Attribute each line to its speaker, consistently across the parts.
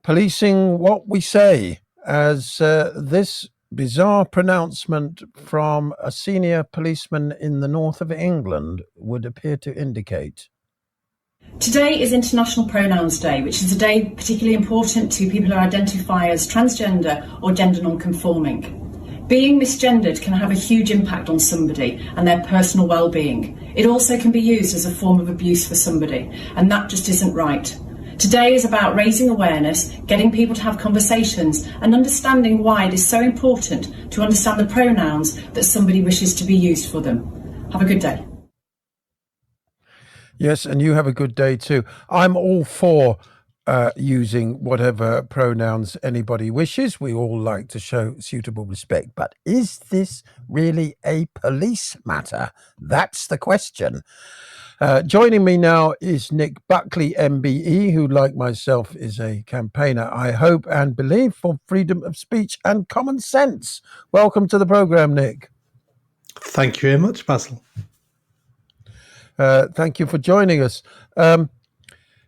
Speaker 1: policing what we say, as this bizarre pronouncement from a senior policeman in the north of England would appear to indicate.
Speaker 2: Today is International Pronouns Day, which is a day particularly important to people who identify as transgender or gender non-conforming. Being misgendered can have a huge impact on somebody and their personal well-being. It also can be used as a form of abuse for somebody, and that just isn't right. Today is about raising awareness, getting people to have conversations, and understanding why it is so important to understand the pronouns that somebody wishes to be used for them. Have a good day.
Speaker 1: Yes, and you have a good day too. I'm all for using whatever pronouns anybody wishes. We all like to show suitable respect. But is this really a police matter? That's the question. Joining me now is Nick Buckley, MBE, who, like myself, is a campaigner, I hope and believe, for freedom of speech and common sense. Welcome to the programme, Nick.
Speaker 3: Thank you very much, Basil.
Speaker 1: Thank you for joining us.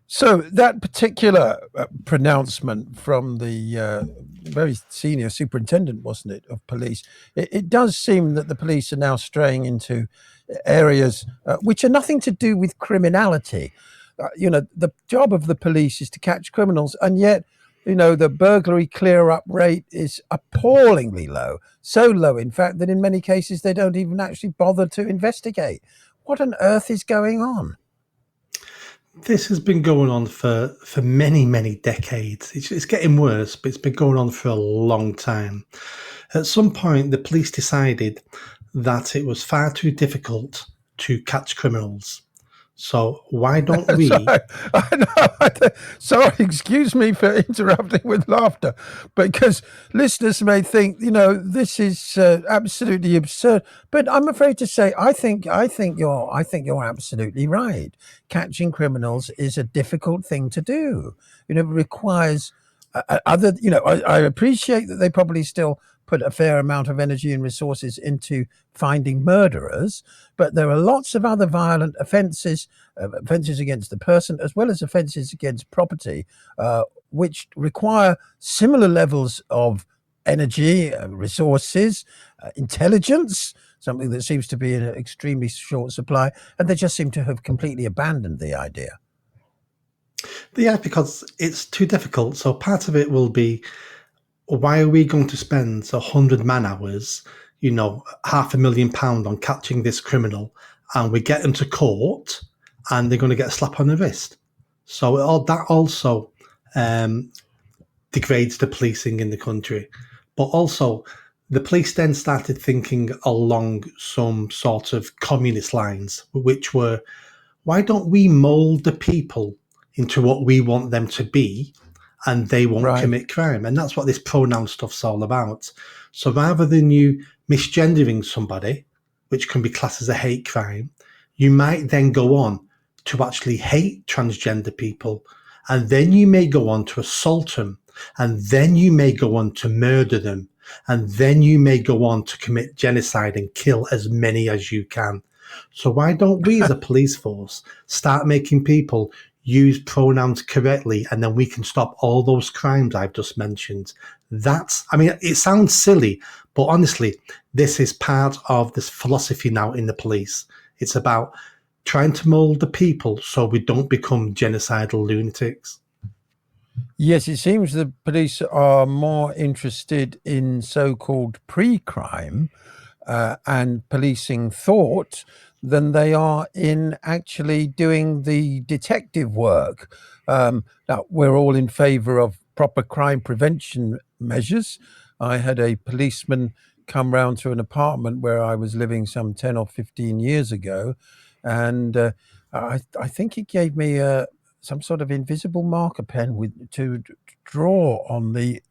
Speaker 1: So that particular pronouncement from the very senior superintendent, wasn't it, of police, it does seem that the police are now straying into areas which are nothing to do with criminality. The job of the police is to catch criminals, and yet, the burglary clear-up rate is appallingly low. So low, in fact, that in many cases they don't even actually bother to investigate. What on earth is going on?
Speaker 3: This has been going on for many, many decades. It's getting worse, but it's been going on for a long time. At some point, the police decided that it was far too difficult to catch criminals. So why don't we...
Speaker 1: Sorry, excuse me for interrupting with laughter, because listeners may think, this is absolutely absurd. But I'm afraid to say, I think you're absolutely right. Catching criminals is a difficult thing to do. It requires I appreciate that they probably still put a fair amount of energy and resources into finding murderers, but there are lots of other violent offences against the person, as well as offences against property, which require similar levels of energy, resources, intelligence, something that seems to be in an extremely short supply, and they just seem to have completely abandoned the idea.
Speaker 3: Yeah, because it's too difficult. So part of it will be, why are we going to spend 100 man hours, £500,000 on catching this criminal, and we get them to court and they're going to get a slap on the wrist? So that also degrades the policing in the country. But also, the police then started thinking along some sort of communist lines, which were, why don't we mould the people into what we want them to be, and they won't commit crime? And that's what this pronoun stuff's all about. So rather than you misgendering somebody, which can be classed as a hate crime, you might then go on to actually hate transgender people, and then you may go on to assault them, and then you may go on to murder them, and then you may go on to commit genocide and kill as many as you can. So why don't we as a police force start making people use pronouns correctly, and then we can stop all those crimes I've just mentioned? It sounds silly, but honestly, this is part of this philosophy now in the police. It's about trying to mold the people so we don't become genocidal lunatics.
Speaker 1: Yes, it seems the police are more interested in so-called pre-crime and policing thought than they are in actually doing the detective work. Now, we're all in favour of proper crime prevention measures. I had a policeman come round to an apartment where I was living some 10 or 15 years ago, and I think he gave me some sort of invisible marker pen to draw on the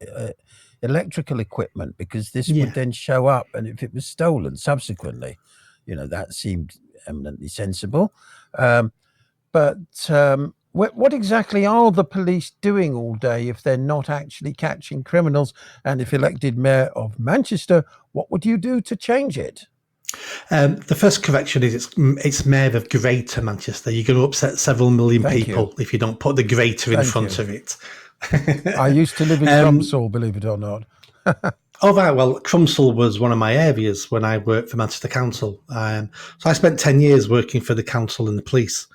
Speaker 1: electrical equipment, because this would then show up, and if it was stolen subsequently, that seemed eminently sensible. But what exactly are the police doing all day if they're not actually catching criminals? And if elected mayor of Manchester, what would you do to change it?
Speaker 3: The first correction is it's mayor of Greater Manchester. You're going to upset several million people if you don't put the greater in front of it.
Speaker 1: I used to live in
Speaker 3: um,
Speaker 1: Crumpsall, believe it or not.
Speaker 3: oh, right. Well, Crumpsall was one of my areas when I worked for Manchester Council. So I spent 10 years working for the council and the police.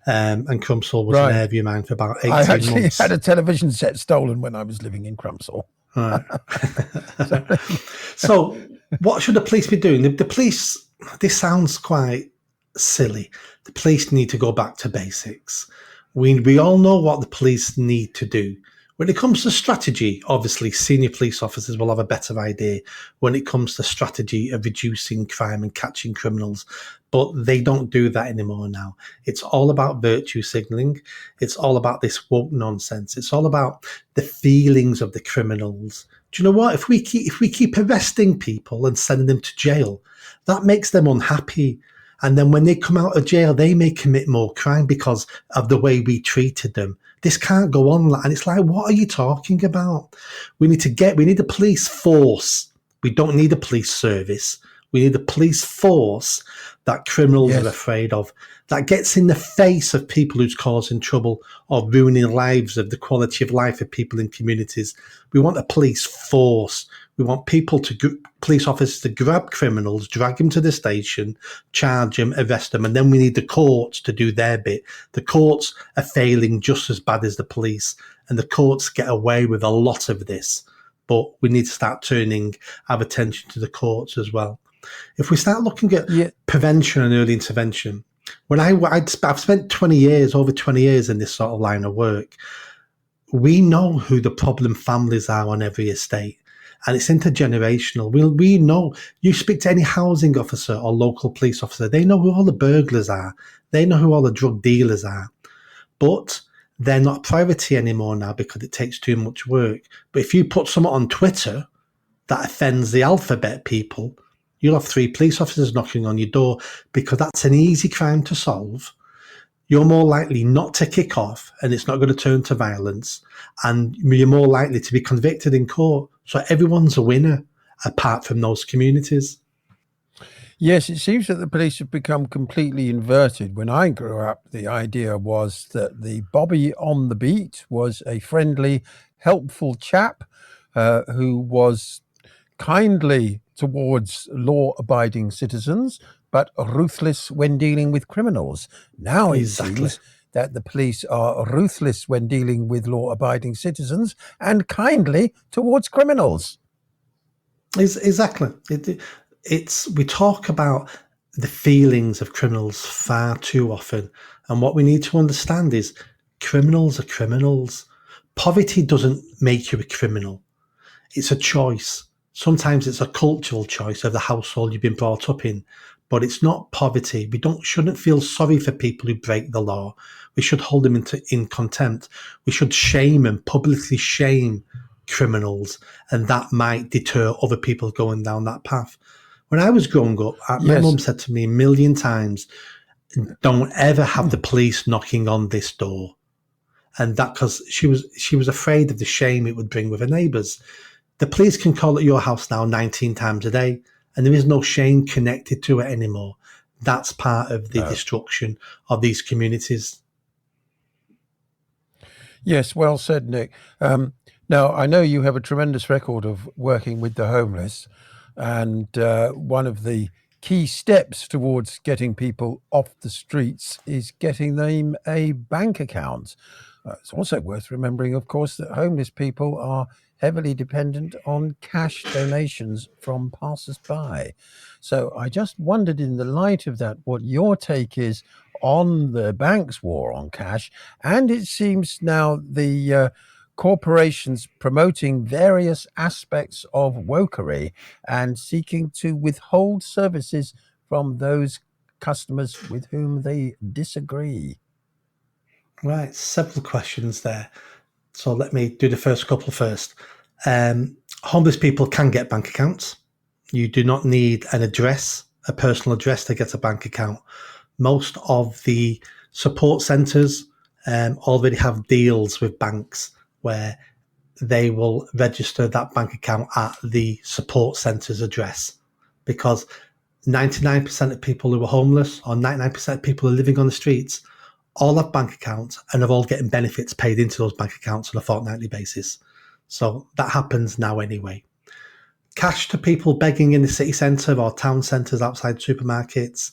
Speaker 3: And Crumpsall was an
Speaker 1: Right.
Speaker 3: area of mine for about
Speaker 1: I
Speaker 3: 18
Speaker 1: actually had
Speaker 3: months.
Speaker 1: a television set stolen when I was living in Crumpsall.
Speaker 3: Right.
Speaker 1: So,
Speaker 3: So, what should the police be doing? The police, this sounds quite silly. The police need to go back to basics. We all know what the police need to do. When it comes to strategy, obviously, senior police officers will have a better idea when it comes to strategy of reducing crime and catching criminals. But they don't do that anymore now. It's all about virtue signalling. It's all about this woke nonsense. It's all about the feelings of the criminals. Do you know what? If we keep arresting people and sending them to jail, that makes them unhappy. And then when they come out of jail, they may commit more crime because of the way we treated them. This can't go on. And it's like, what are you talking about? We need a police force. We don't need a police service. We need a police force that criminals are
Speaker 1: yes.
Speaker 3: afraid of, that gets in the face of people who's causing trouble or ruining lives of the quality of life of people in communities. We want a police force. We want police officers to grab criminals, drag them to the station, charge them, arrest them, and then we need the courts to do their bit. The courts are failing just as bad as the police, and the courts get away with a lot of this. But we need to start turning our attention to the courts as well. If we start looking at prevention and early intervention, when I've spent over 20 years in this sort of line of work, we know who the problem families are on every estate. And it's intergenerational. We know, you speak to any housing officer or local police officer, they know who all the burglars are. They know who all the drug dealers are. But they're not a priority anymore now because it takes too much work. But if you put someone on Twitter that offends the alphabet people, you'll have 3 police officers knocking on your door because that's an easy crime to solve. You're more likely not to kick off and it's not going to turn to violence, and you're more likely to be convicted in court. So everyone's a winner apart from those communities.
Speaker 1: Yes, it seems that the police have become completely inverted. When I grew up, the idea was that the Bobby on the beat was a friendly, helpful chap who was kindly towards law-abiding citizens, but ruthless when dealing with criminals. Now it seems that the police are ruthless when dealing with law-abiding citizens and kindly towards criminals.
Speaker 3: Exactly. We talk about the feelings of criminals far too often. And what we need to understand is criminals are criminals. Poverty doesn't make you a criminal. It's a choice. Sometimes it's a cultural choice of the household you've been brought up in, but it's not poverty. We shouldn't feel sorry for people who break the law. We should hold them in contempt. We should shame and publicly shame criminals, and that might deter other people going down that path. When I was growing up, my mum said to me a million times, don't ever have the police knocking on this door. And that because she was afraid of the shame it would bring with her neighbours. The police can call at your house now 19 times a day, and there is no shame connected to it anymore. That's part of the destruction of these communities.
Speaker 1: Yes, well said, Nick. Now, I know you have a tremendous record of working with the homeless, and one of the key steps towards getting people off the streets is getting them a bank account. It's also worth remembering, of course, that homeless people are heavily dependent on cash donations from passers-by. So I just wondered, in the light of that, what your take is on the bank's war on cash. And it seems now the corporations promoting various aspects of wokery and seeking to withhold services from those customers with whom they disagree.
Speaker 3: Right, several questions there. So let me do the first couple first. Homeless people can get bank accounts. You do not need an address, a personal address, to get a bank account. Most of the support centres already have deals with banks where they will register that bank account at the support centre's address, because 99% of people who are homeless or 99% of people who are living on the streets all have bank accounts and are all getting benefits paid into those bank accounts on a fortnightly basis. So that happens now anyway. Cash to people begging in the city centre or town centres outside supermarkets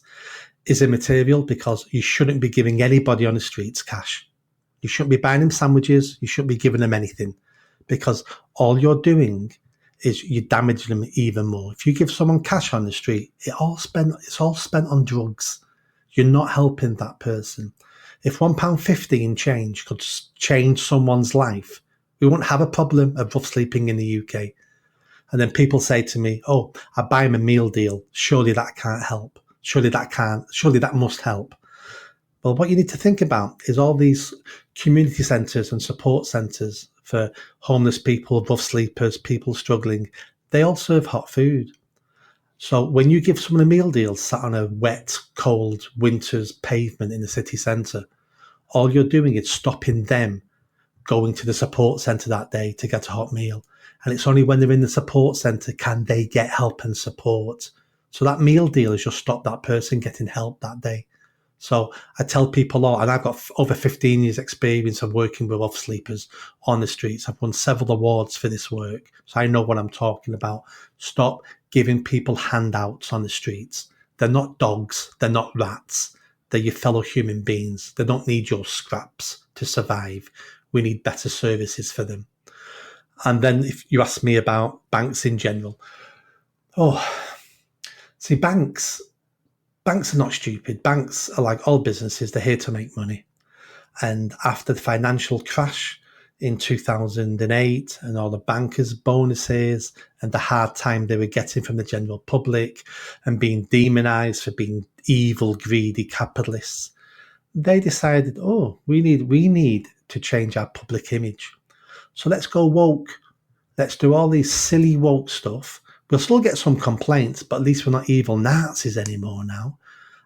Speaker 3: is immaterial, because you shouldn't be giving anybody on the streets cash. You shouldn't be buying them sandwiches. You shouldn't be giving them anything, because all you're doing is you're damaging them even more. If you give someone cash on the street, it's all spent on drugs. You're not helping that person. If £1.50 in change could change someone's life, we wouldn't have a problem of rough sleeping in the UK. And then people say to me, "Oh, I buy them a meal deal. Surely that can't help. Surely that must help." Well, what you need to think about is all these community centres and support centres for homeless people, rough sleepers, people struggling. They all serve hot food. So when you give someone a meal deal sat on a wet, cold winter's pavement in the city centre, all you're doing is stopping them going to the support centre that day to get a hot meal. And it's only when they're in the support centre can they get help and support. So that meal deal has just stopped that person getting help that day. So I tell people all, and I've got over 15 years experience of working with rough sleepers on the streets. I've won several awards for this work, so I know what I'm talking about. Stop giving people handouts on the streets. They're not dogs. They're not rats. They're your fellow human beings. They don't need your scraps to survive. We need better services for them. And then if you ask me about banks in general, see, banks are not stupid. Banks are like all businesses. They're here to make money. And after the financial crash in 2008 and all the bankers' bonuses and the hard time they were getting from the general public and being demonized for being evil, greedy capitalists, they decided, we need to change our public image. So let's go woke. Let's do all these silly woke stuff. We'll still get some complaints, but at least we're not evil Nazis anymore now.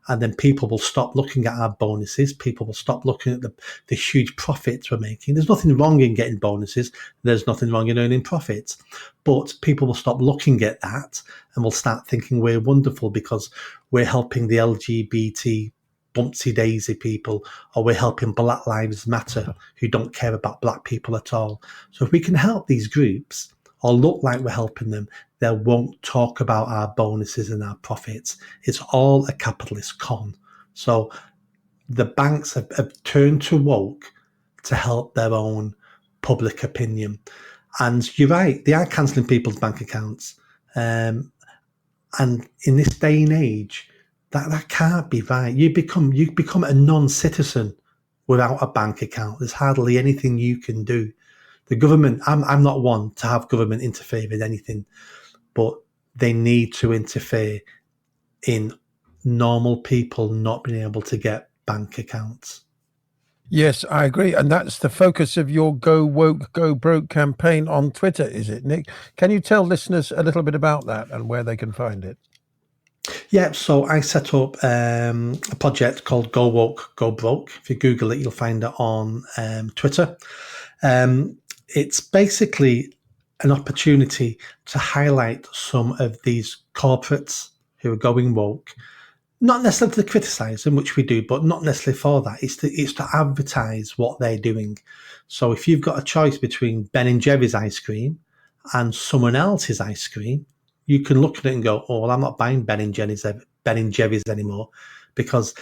Speaker 3: And then people will stop looking at our bonuses. People will stop looking at the huge profits we're making. There's nothing wrong in getting bonuses. There's nothing wrong in earning profits. But people will stop looking at that and will start thinking we're wonderful because we're helping the LGBT bumpsy daisy people, or we're helping Black Lives Matter who don't care about black people at all. So if we can help these groups or look like we're helping them, they won't talk about our bonuses and our profits. It's all a capitalist con. So the banks have turned to woke to help their own public opinion. And you're right, they are cancelling people's bank accounts. And in this day and age, that can't be right. You become a non-citizen without a bank account. There's hardly anything you can do. The government, I'm not one to have government interfere in anything, but they need to interfere in normal people not being able to get bank accounts.
Speaker 1: Yes, I agree. And that's the focus of your Go Woke, Go Broke campaign on Twitter, is it, Nick? Can you tell listeners a little bit about that and where they can find it?
Speaker 3: Yeah, so I set up a project called Go Woke, Go Broke. If you Google it, you'll find it on Twitter. It's basically an opportunity to highlight some of these corporates who are going woke, not necessarily to criticize them, which we do, but not necessarily for that. It's to advertise what they're doing. So if you've got a choice between Ben & Jerry's ice cream and someone else's ice cream, you can look at it and go, well, I'm not buying Ben & Jerry's anymore, because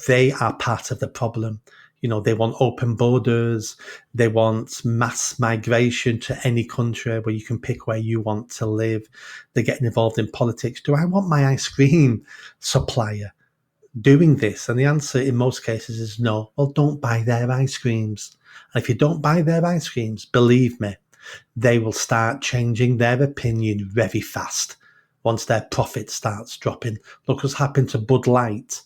Speaker 3: they are part of the problem. They want open borders. They want mass migration to any country where you can pick where you want to live. They're getting involved in politics. Do I want my ice cream supplier doing this? And the answer in most cases is no. Well, don't buy their ice creams. And if you don't buy their ice creams, believe me, they will start changing their opinion very fast once their profit starts dropping. Look what's happened to Bud Light.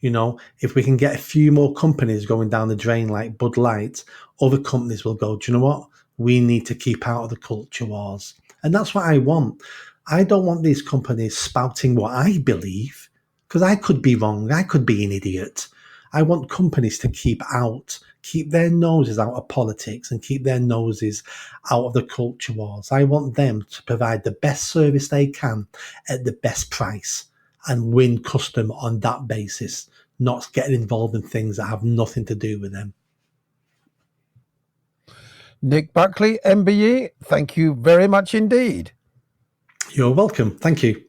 Speaker 3: If we can get a few more companies going down the drain like Bud Light, other companies will go, do you know what? We need to keep out of the culture wars. And that's what I want. I don't want these companies spouting what I believe, because I could be wrong. I could be an idiot. I want companies to keep their noses out of politics and keep their noses out of the culture wars. I want them to provide the best service they can at the best price and win custom on that basis, not getting involved in things that have nothing to do with them.
Speaker 1: Nick Buckley, MBE, thank you very much indeed.
Speaker 3: You're welcome. Thank you.